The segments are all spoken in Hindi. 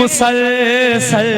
मुसलसल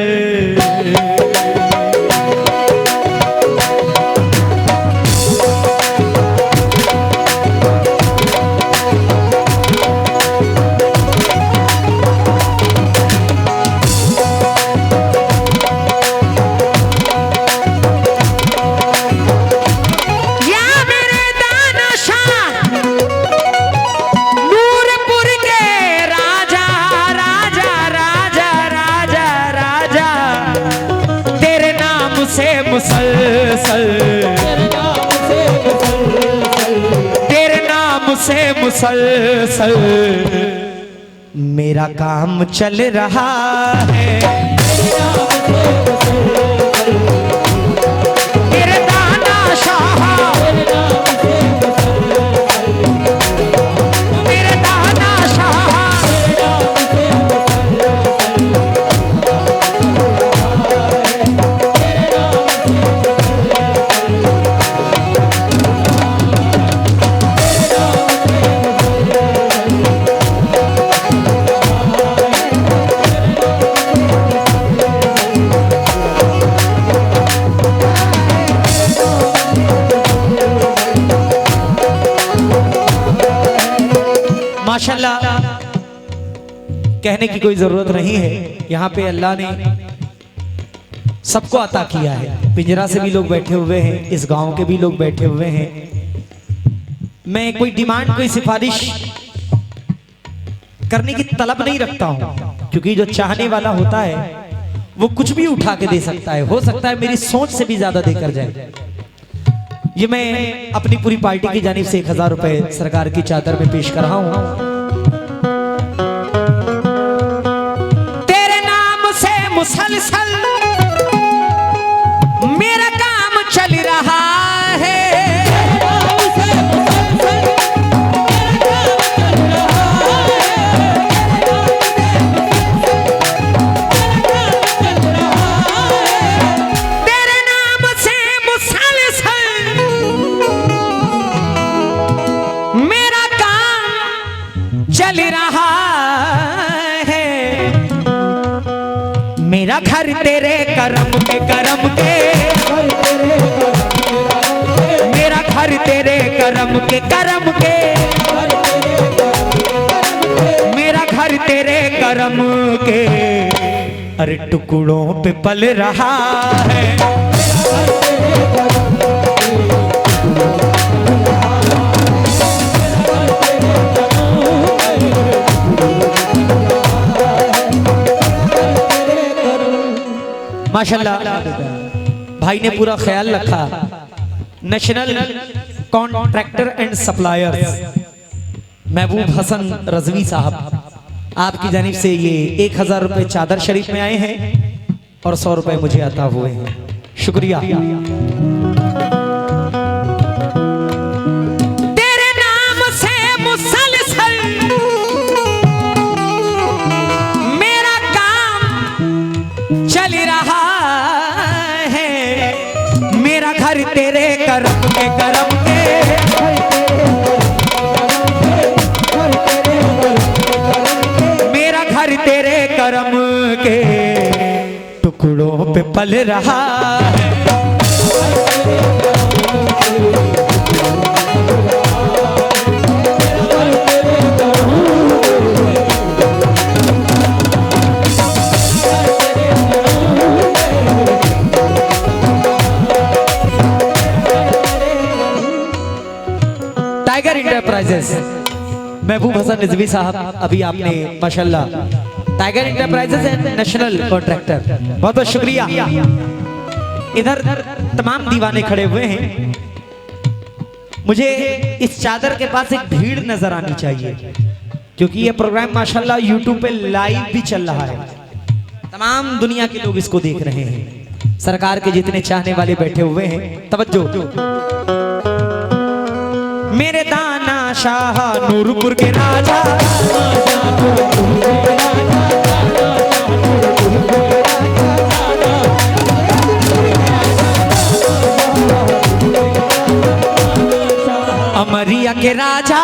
मुसलसल तेरे नाम से मुसलसल मेरा काम चल रहा है। तेरे दाना शाह तेरे दाना शाह माशाल्लाह कहने की कोई जरूरत नहीं है। यहाँ पे अल्लाह ने सबको अता किया है। पिंजरा से भी लोग बैठे हुए हैं, इस गांव के भी लोग बैठे हुए हैं। मैं कोई डिमांड कोई सिफारिश करने की तलब नहीं रखता हूं, क्योंकि जो चाहने वाला होता है वो कुछ भी उठा के दे सकता है। हो सकता है मेरी सोच से भी ज्यादा देकर जाए। ये मैं अपनी पूरी पार्टी की जानिब से 1000 रुपए सरकार की चादर में पेश कर रहा हूं। तेरे नाम से मुसलसल मेरा काम चल रहा है। चल रहा है मेरा घर तेरे करम के मेरा घर तेरे करम के मेरा घर तेरे करम के अरे टुकड़ों पे पल रहा है। माशाल्लाह भाई ने पूरा ख्याल रखा। नेशनल कॉन्ट्रैक्टर एंड सप्लायर्स महबूब हसन रजवी साहब, आपकी जानिब से ये 1000 रुपए चादर शरीफ में आए हैं और 100 रुपए मुझे अता हुए हैं। शुक्रिया। तेरे नाम से मुसलसल मेरा काम चल रहा है। मेरा घर तेरे करम के मेरा घर तेरे करम के टुकड़ों पे पल रहा है। टाइगर इंटरप्राइजेस महबूब हसन रिजवी साहब, अभी आपने माशाल्लाह tiger enterprises and national contractor, बहुत बहुत शुक्रिया। इधर तमाम दीवाने खड़े हुए हैं। मुझे इस चादर के पास एक भीड़ नजर आनी चाहिए, क्योंकि ये प्रोग्राम माशाल्लाह यूट्यूब पे लाइव भी चल रहा है। तमाम दुनिया के लोग इसको देख रहे हैं। सरकार के जितने चाहने वाले बैठे हुए हैं, तवज्जो। मेरे दाना शाह नूरपुर के राजा, अमरिया के राजा,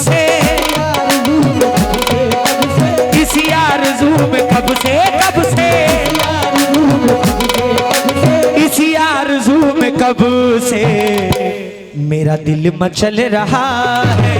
से, इसी आरज़ू में कब से, कब से, इसी आरज़ू में कब से मेरा दिल मचल रहा है।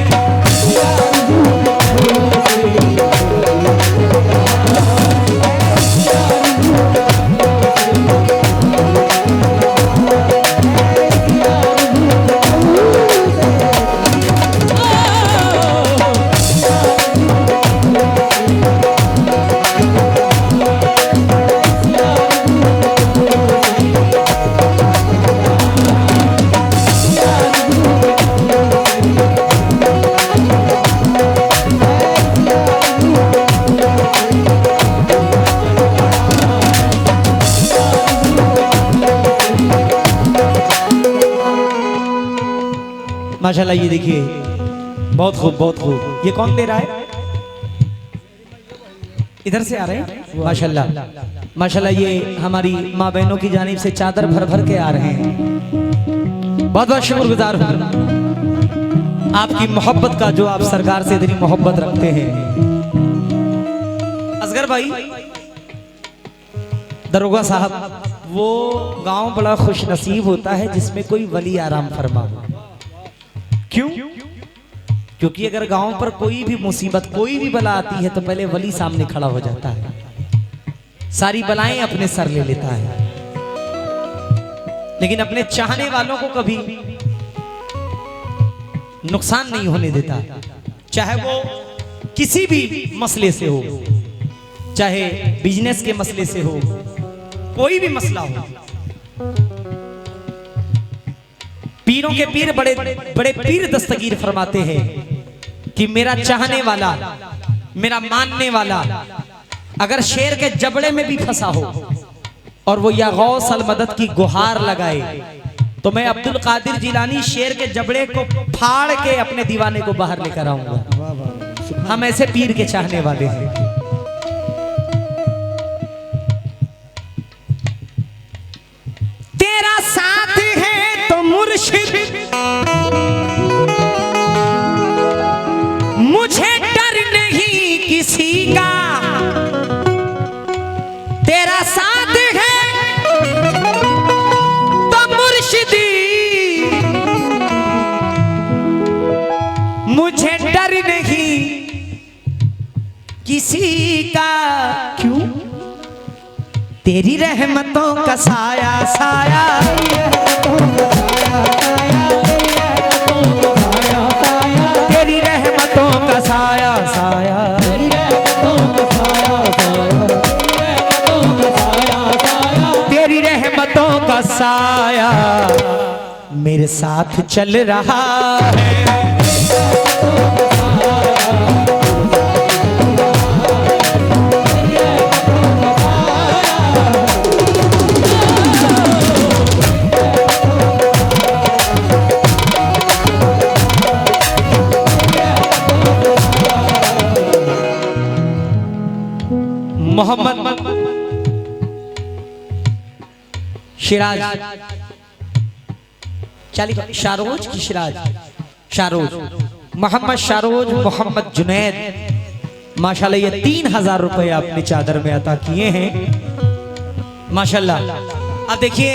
माशाल्लाह, ये देखिए, बहुत खूब, बहुत खूब। ये कौन दे रहा है? इधर से आ रहे हैं। माशाल्लाह, माशाल्लाह, ये हमारी माँ बहनों की जानिब से चादर भर भर के आ रहे हैं। बहुत बहुत शुक्रगुजार हूँ आपकी मोहब्बत का, जो आप सरकार से इतनी मोहब्बत रखते हैं। असगर भाई, दरोगा साहब, वो गांव बड़ा खुश नसीब होता है जिसमें कोई वली आराम फरमा। क्यों? क्योंकि अगर गांव पर कोई भी मुसीबत, कोई भी बला आती है तो पहले वली सामने खड़ा हो जाता है, सारी बलाएं अपने सर ले लेता है। लेकिन अपने चाहने वालों को कभी नुकसान नहीं होने देता, चाहे वो किसी भी मसले से हो, चाहे बिजनेस के मसले से हो, कोई भी मसला हो। पीरों के पीर बड़े बड़े पीर दस्तगीर फरमाते हैं कि मेरा चाहने वाला, मेरा मानने वाला अगर शेर के जबड़े में भी फंसा हो और वो या गौस अल मदद की गुहार लगाए, तो मैं अब्दुल कादिर जिलानी शेर के जबड़े को फाड़ के अपने दीवाने को बाहर लेकर आऊंगा। हम ऐसे पीर के चाहने वाले हैं। तेरा साथ है तो मुर्शिद, मुझे डर नहीं किसी का। तेरा साथ है तो मुर्शिदी, मुझे डर नहीं किसी का। क्यों? तेरी रहमतों का साया साया, तेरी रहमतों का साया साया, तेरी रहमतों का साया मेरे साथ चल रहा है। मोहम्मद शिराज, शारोज की शिराज, शारोज, मोहम्मद शारोज, मोहम्मद जुनैद, माशाल्लाह, ये 3000 रुपए आपने चादर में अता किए हैं। माशाल्लाह। अब देखिए,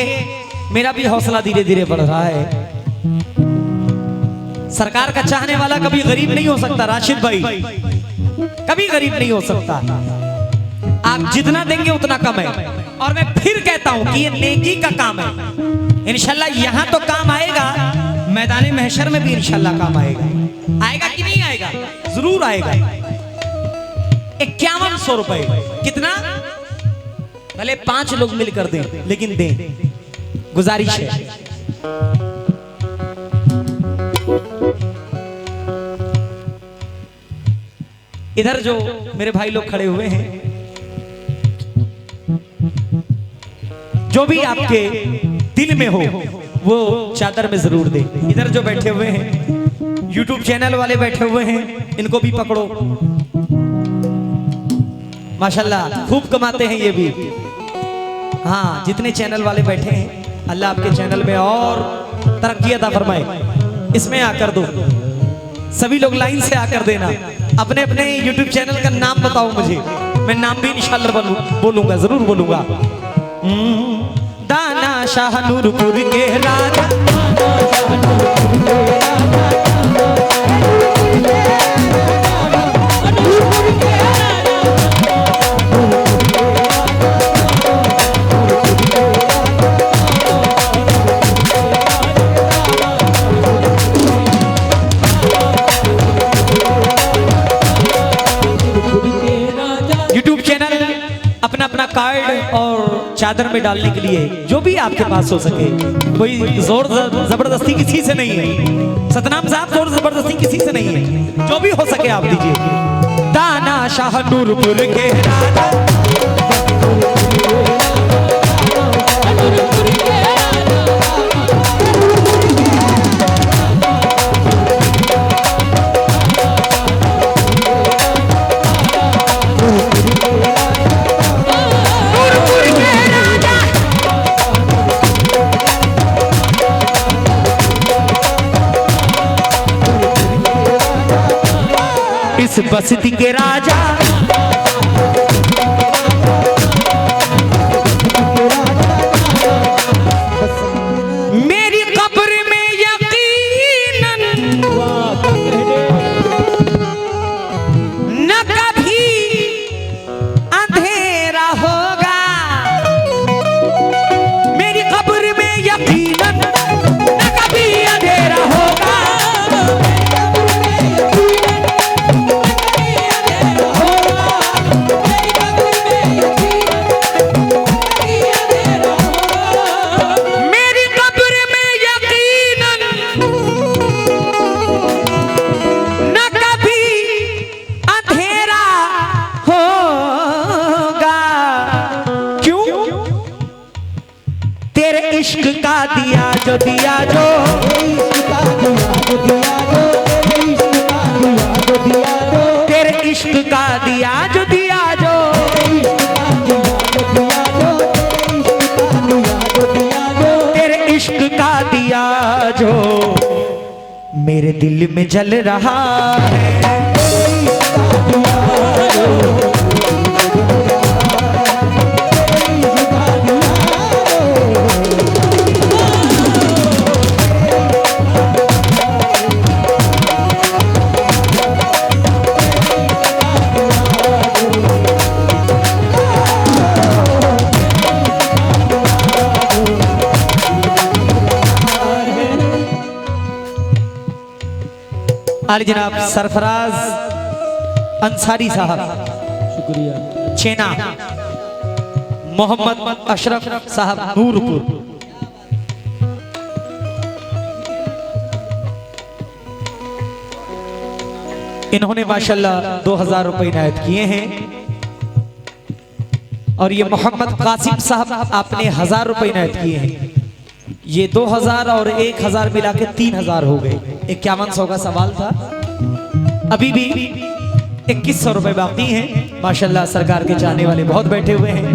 मेरा भी हौसला धीरे धीरे बढ़ रहा है। सरकार का चाहने वाला कभी गरीब नहीं हो सकता राशिद भाई, कभी गरीब नहीं हो सकता। आप जितना देंगे उतना कम है। और मैं फिर कहता हूं कि ये नेकी का काम है। इंशाल्लाह यहां तो काम आएगा, मैदान महशर में भी इंशाल्लाह काम आएगा। आएगा कि नहीं आएगा? जरूर आएगा। 5100 रुपए, कितना? भले 5 लोग मिलकर दें, लेकिन दें, गुजारिश है। इधर जो मेरे भाई लोग खड़े हुए हैं, जो भी आपके दिल में हो वो चादर में जरूर दे। इधर जो बैठे हुए हैं, YouTube चैनल वाले बैठे हुए हैं, इनको भी पकड़ो। माशाल्लाह खूब कमाते हैं ये भी। हाँ, जितने चैनल वाले बैठे हैं, अल्लाह आपके चैनल में और तरक्की अता फरमाए। इसमें आकर दो, सभी लोग लाइन से आकर देना। अपने अपने YouTube चैनल का नाम बताओ मुझे, मैं नाम भी इंशाल्लाह बोलूंगा, जरूर बोलूंगा। दाना शाह नूरपुर के राजा, यूट्यूब चैनल अपना अपना कार्ड और चादर में डालने के लिए जो भी आपके पास हो सके, कोई जोर जबरदस्ती किसी से नहीं है। सतनाम साहब जोर जबरदस्ती किसी से नहीं है, जो भी हो सके आप दीजिए। दाना शाह नूरपुर के राजा, इस बस्ती के राजा, मेरी कब्र में यकीनन न कभी अंधेरा होगा, मेरी कब्र में यकीनन न कभी अंधेरा होगा। इश्क का दिया जो दिया जो, तेरे इश्क का दिया जो दिया जो, तेरे इश्क का दिया जो मेरे दिल में जल रहा है। आली जनाब सरफराज अंसारी साहब, शुक्रिया। चेना मोहम्मद अशरफ साहब नूरपुर, इन्होंने माशाल्लाह 2000 रुपए इनायत किए हैं। और ये मोहम्मद कासिम साहब आपने 1000 रुपए इनायत किए हैं। ये 2000 और 1000 मिला के 3000 हो गए। 5100 का सवाल था, अभी भी 2100 रुपए बाकी हैं। माशाल्लाह सरकार के चाहने वाले बहुत बैठे हुए हैं,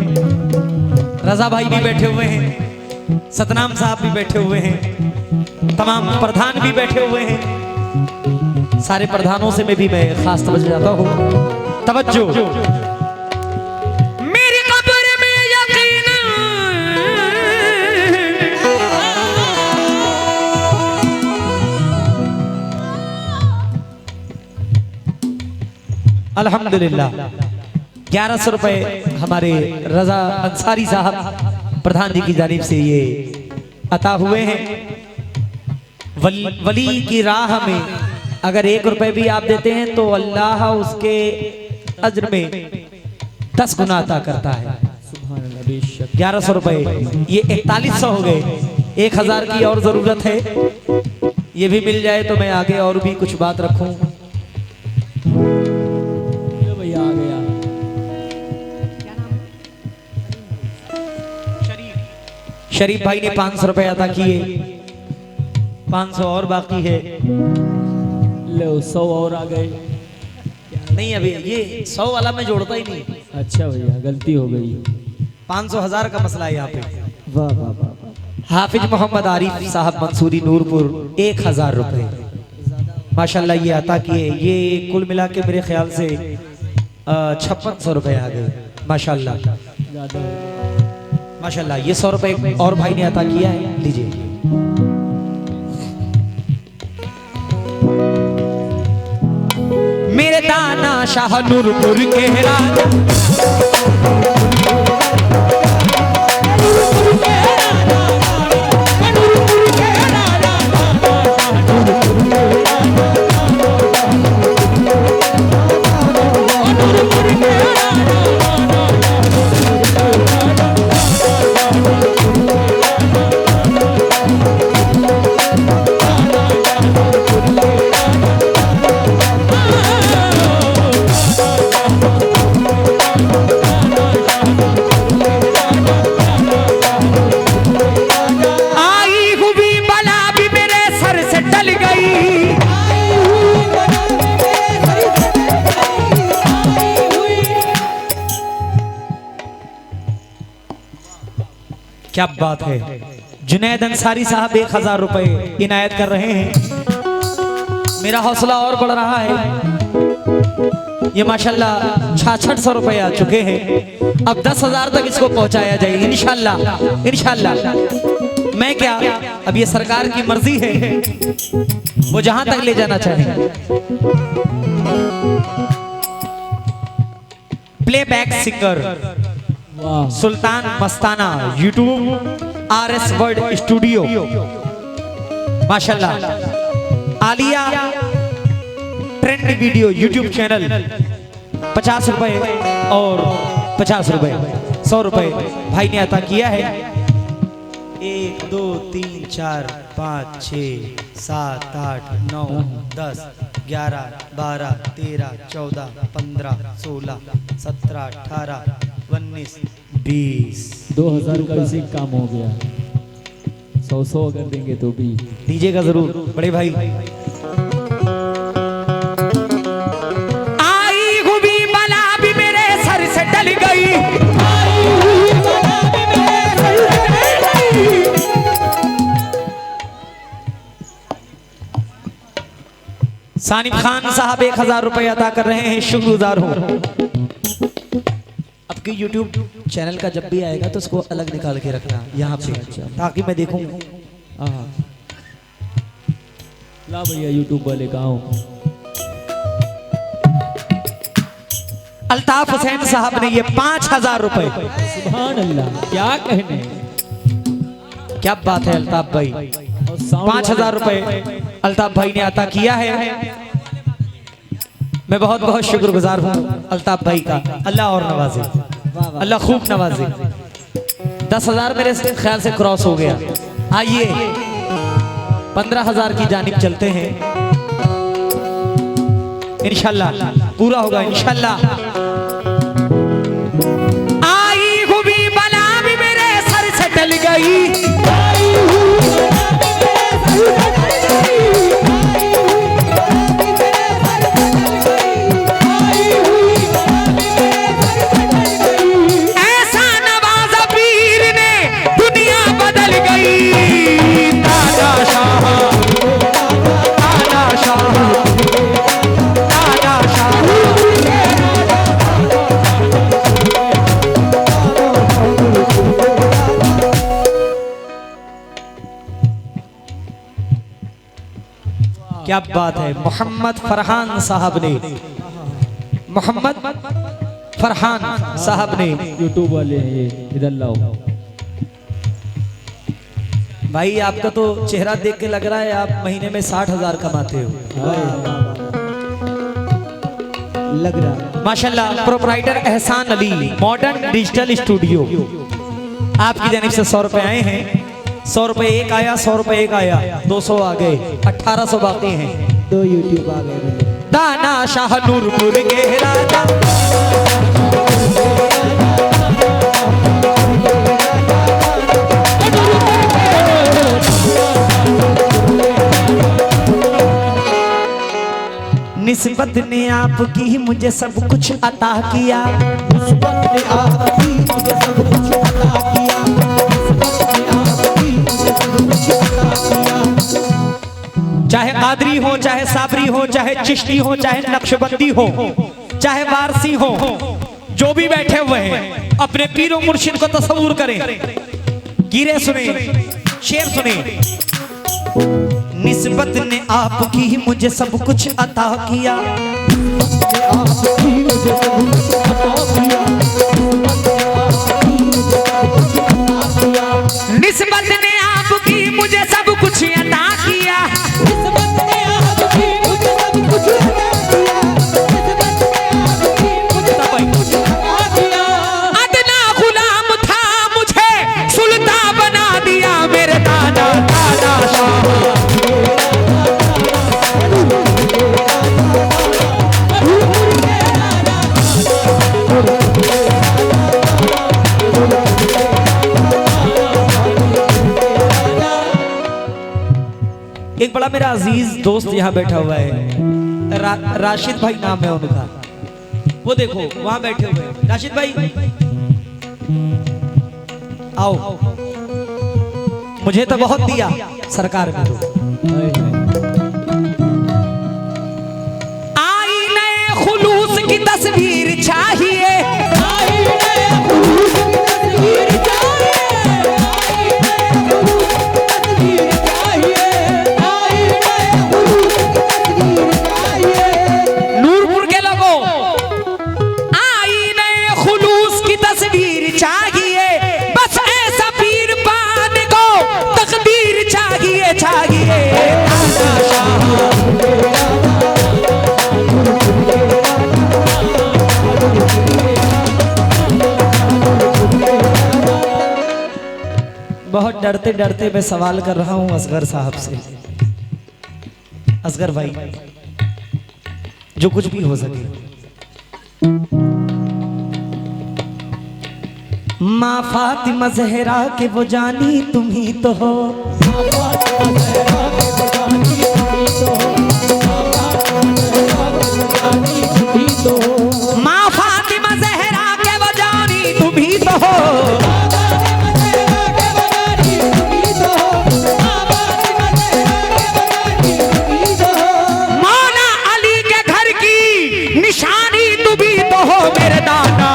रजा भाई भी बैठे हुए हैं, सतनाम साहब भी बैठे हुए हैं, तमाम प्रधान भी बैठे हुए हैं। सारे प्रधानों से मैं खास तवज्जो जाता हूँ, तवज्जो। अल्हम्दुलिल्लाह 1100 रुपए हमारे रजा अंसारी साहब प्रधान जी की जानिब से ये अता हुए हैं। वली की राह में अगर 1 रुपए भी आप देते हैं तो अल्लाह उसके अज्र में 10 गुना अता करता है। 1100 रुपए ये 4100 हो गए। 1000 की और जरूरत है, ये भी मिल जाए तो मैं आगे और भी कुछ बात रखूं। भैया आ गया शरीफ भाई ने 500 रुपए अदा किए, 500 और बाकी है। लो 100 और आ गए। नहीं अभी ये 100 वाला मैं जोड़ता ही नहीं। अच्छा भैया गलती हो गई। 500 1000 का मसला है यहाँ पे। वाह वाह वाह। हाफिज मोहम्मद आरिफ साहब मंसूरी नूरपुर 1000 रुपए। माशाल्लाह ये अता किए। ये कुल मिला के मेरे ख्याल से 5600 रुपए आ गए माशाल्लाह। ज्यादा माशाल्लाह ये 100 रुपए और भाई ने अता किया है, लीजिए। मेरे दाना शाह नूरपुर के राजा क्या बात है। जुनैद अंसारी साहब 1000 रुपए इनायत कर रहे हैं। मेरा हौसला और बढ़ रहा है। ये माशाल्लाह 6600 रुपए आ चुके हैं। अब 10,000 तक इसको पहुंचाया जाएगा इंशाल्लाह इंशाल्लाह। मैं क्या, अब ये सरकार की मर्जी है, वो जहां तक ले जाना चाहेंगे। प्लेबैक सिंगर वाह सुल्तान मस्ताना, यूट्यूब RS वर्ड स्टूडियो माशाल्लाह। Alia trend video YouTube channel 50 रुपए और 50 रुपए 100 रुपए भाई ने अता किया है। 1 2 3 4 5 6 7 8 9 10 11 12 13 14 15 16 17 18 19 20 2000 का इसी काम हो गया। 100 अगर देंगे तो भी दीजिएगा जरूर बड़े भाई। आई हुई बला भी मेरे सर से टल गई, सानिब खान साहब 1000 रुपए अदा कर रहे हैं, शुक्रगुजार हूं। आपके YouTube चैनल का जब भी आएगा तो उसको अलग निकाल के रखना यहाँ पे, ताकि मैं देखूं। हाँ ला भैया यूट्यूब वाले गाँव। अल्ताफ हुसैन साहब ने ये 5000 रुपए, सुभान अल्लाह, क्या कहने। क्या बात है अल्ताफ भाई। और साउंड 5000 रुपए अल्ताफ भाई ने अता किया है। मैं बहुत बहुत शुक्रगुजार हूँ अल्ताफ भाई का। अल्लाह और नवाजे, अल्लाह खूब नवाजे। 10,000 मेरे ख्याल से क्रॉस हो गया। आइए 15,000 की जानिब चलते हैं। इंशाल्लाह पूरा होगा इंशाल्लाह। आई हुई बला भी मेरे सर से टल गई, क्या बात है। मोहम्मद फरहान साहब ने, मोहम्मद फरहान साहब ने, यूट्यूब वाले हैं ये, इधर लाओ भाई आपका तो चेहरा देख के लग रहा है आप महीने में 60,000 कमाते हो। लग रहा है। माशाल्लाह। प्रोपराइटर एहसान अली, मॉडर्न डिजिटल स्टूडियो, आपकी जानिब से 100 रुपए आए हैं। 100 रुपए एक आया, 100 रुपए एक आया, 200 आ गए, 1800 बाकी हैं। 2 यूट्यूब आ गए। दाना शाह नूरपुर के राजा, निस्बत ने आपकी मुझे सब कुछ अता किया, निस्बत ने आपकी मुझे सब कुछ अता किया, निस्बत ने आपकी मुझे सब कुछ अता किया। चाहे कादरी हो, चाहे साबरी हो, चाहे चिश्ती हो, चाहे नक्शबंदी हो, चाहे वारसी हो, जो भी बैठे हुए हैं अपने पीरो मुर्शिद को तस्वूर करें। गिरे सुने, शेर सुने। निस्बत ने आपकी मुझे सब कुछ अता किया, निस्बत ने आपकी मुझे सब कुछ अता किया, अदना गुलाम था मुझे सुल्तान बना दिया मेरे दादा दादा शाह। एक बड़ा मेरा अजीज दोस्त यहाँ बैठा हुआ है, राशिद भाई नाम है उनका। वो देखो वहां बैठे हुए हैं। राशिद भाई आओ, मुझे तो बहुत दिया सरकार में। आईने खुलूस की तस्वीर चाहिए, बहुत डरते डरते मैं सवाल कर रहा हूं असगर साहब से। असगर भाई, जो कुछ भी हो सके, माँ फातिमा ज़हरा के वो जानी तुम ही तो हो, माँ फातिमा ज़हरा के वो जानी तुम ही तो हो, मौला अली के घर की निशानी तुम ही तो हो मेरे दादा।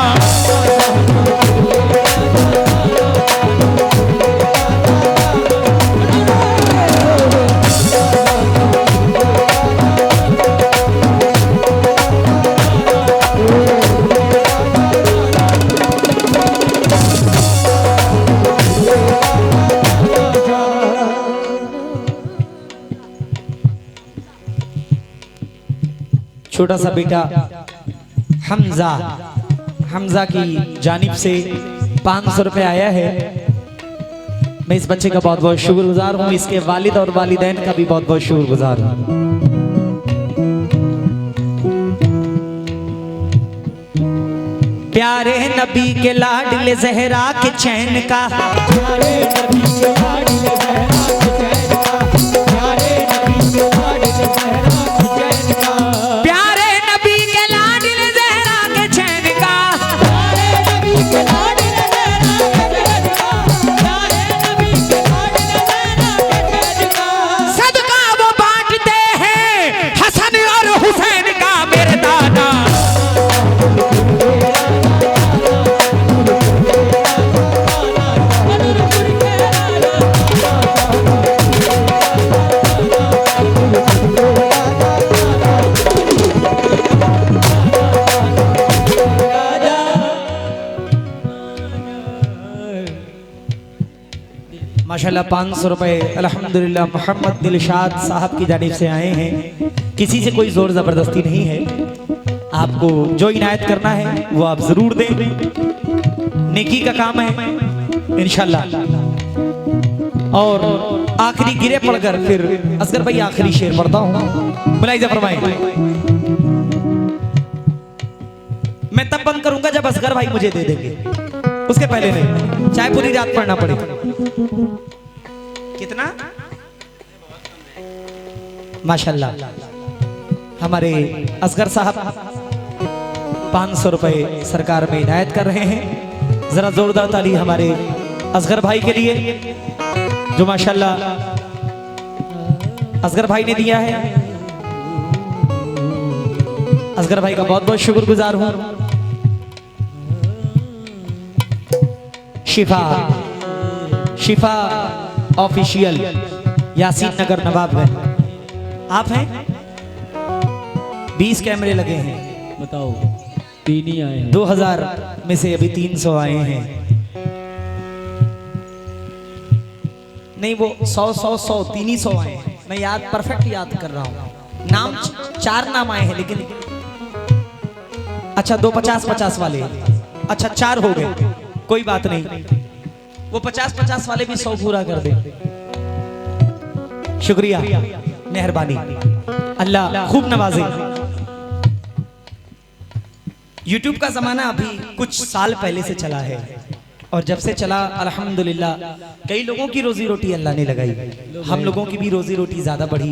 छोटा सा बेटा हमजा, हमजा की जानिब से 500 रुपए आया है। मैं इस बच्चे का बहुत बहुत शुक्रगुजार हूँ, इसके वालिद और वालिदैन का भी बहुत बहुत शुक्रगुजार हूँ। प्यारे नबी के लाडले ज़हरा के चैन का, प्यारे नबी के लाडले ज़हरा के चैन का, प्यारे नबी के लाडले ज़हरा के चैन का, प्यारे नबी के लाडले ज़हरा के चैन का, प्यारे नबी के लाडले ज़हरा के चैन का, प्यारे नबी के लाडले ज़हरा के चैन का, सदका वो बांटते हैं हसन और हुसैन का मेरे दादा। माशाल्लाह 500 रुपए अल्हम्दुलिल्लाह मोहम्मद दिलशाद साहब की जानिब से आए हैं। किसी से कोई जोर जबरदस्ती नहीं है, आपको जो इनायत करना है वो आप जरूर दें, नेकी का काम है इंशाल्लाह। और आखिरी गिरे पड़कर फिर असगर भाई आखिरी शेर पढ़ता हूँ, मुलाहिजा फरमाएं। मैं तब बंद करूंगा जब असगर भाई मुझे दे देंगे, उसके पहले नहीं, चाहे पूरी रात पढ़ना पड़े। कितना? माशाल्लाह हमारे असगर साहब 500 रुपए सरकार में इनायत कर रहे हैं। जरा जोरदार ताली हमारे असगर भाई के लिए जो माशाल्लाह असगर भाई ने दिया है। असगर भाई का बहुत बहुत शुक्रगुजार हूं। शिफा शिफा ऑफिशियल, यासीन नगर नवाबगंज। आप हैं? 20 कैमरे लगे हैं। बताओ, 3 ही आए हैं। 2000 में से अभी 300 आए हैं। नहीं, वो 100 3 ही 100 आए हैं। मैं याद परफेक्ट याद कर रहा हूं। नाम 4 नाम आए हैं, लेकिन अच्छा 2 50-50 वाले, अच्छा 4 हो गए, कोई बात नहीं। वो 50-50 वाले भी 100 पूरा कर दे। शुक्रिया, मेहरबानी, अल्लाह खूब नवाजे। YouTube का जमाना अभी कुछ साल पहले से चला है, और जब से चला अल्हम्दुलिल्लाह कई लोगों की रोजी रोटी अल्लाह ने लगाई। हम लोगों की भी रोजी रोटी ज्यादा बढ़ी।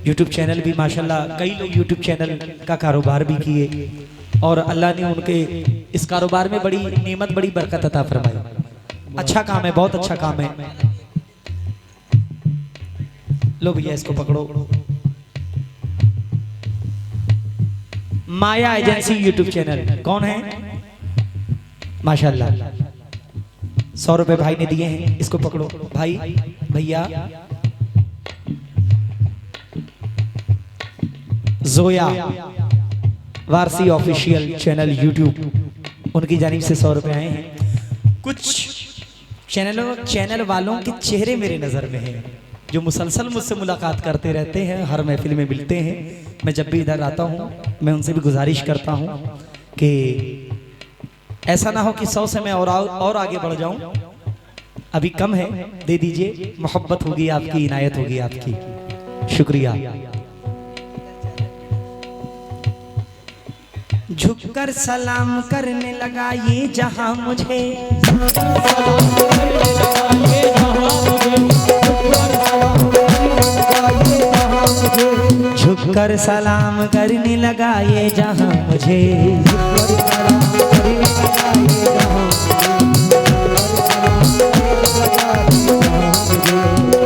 YouTube चैनल भी माशाल्लाह, कई लोग YouTube चैनल का कारोबार भी किए, और अल्लाह ने उनके इस कारोबार में बड़ी नेमत, बड़ी बरकत अता फरमाई। अच्छा काम है, बहुत अच्छा काम है। लो भैया इसको पकड़ो। माया एजेंसी यूट्यूब चैनल, कौन है? माशाल्लाह 100 रुपए भाई ने दिए हैं, इसको पकड़ो भाई। भैया Zoya Warsi official channel YouTube, उनकी जानिब से 100 रुपए आए हैं। कुछ चैनल वालों के चेहरे मेरे नजर में हैं, जो मुसलसल मुझसे मुलाकात करते रहते हैं, हर महफिल में मिलते हैं। मैं जब भी इधर आता हूँ मैं उनसे भी गुजारिश करता हूँ कि ऐसा ना हो कि 100 से मैं और आगे बढ़ जाऊं। अभी कम है, दे दीजिए, मोहब्बत होगी आपकी, इनायत होगी आपकी। शुक्रिया। झुककर सलाम करने लगा ये जहां मुझे, झुककर सलाम करने लगा ये जहां मुझे,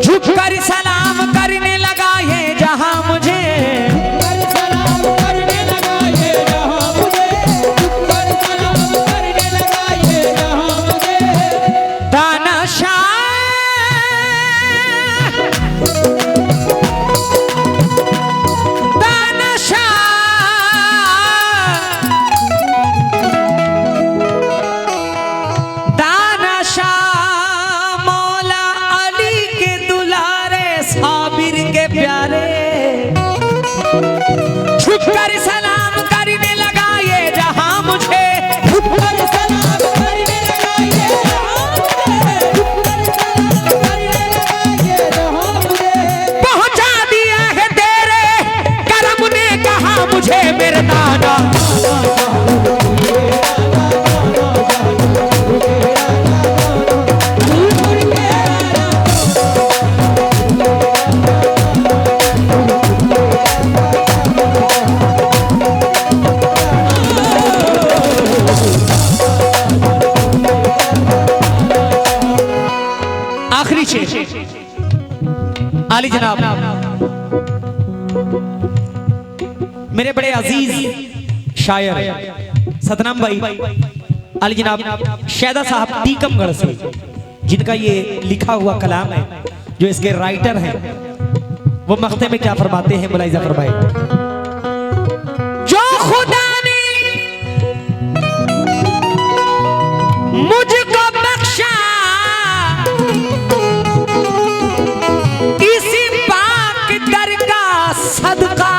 झुककर सलाम करने लगा ये जहां मुझे, आली जनाब मेरे बड़े अजीज शायर सतनाम भाई आली जनाब शैदा साहब टीकमगढ़ से, जिनका ये लिखा हुआ कलाम है, जो इसके राइटर हैं, वो मख्ते में क्या फरमाते हैं, मुलाहिजा फरमाए। जो खुदा ने मुझको बख्शा इसी पाक दर का सदका,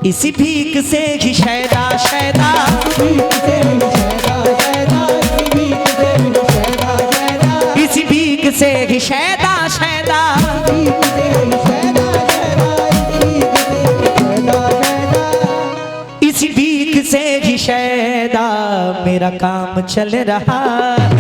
इसी भीख से ही शैदा शैदा, से ही शैदा शैदा, इसी भीख से ही शैदा मेरा काम चल रहा है।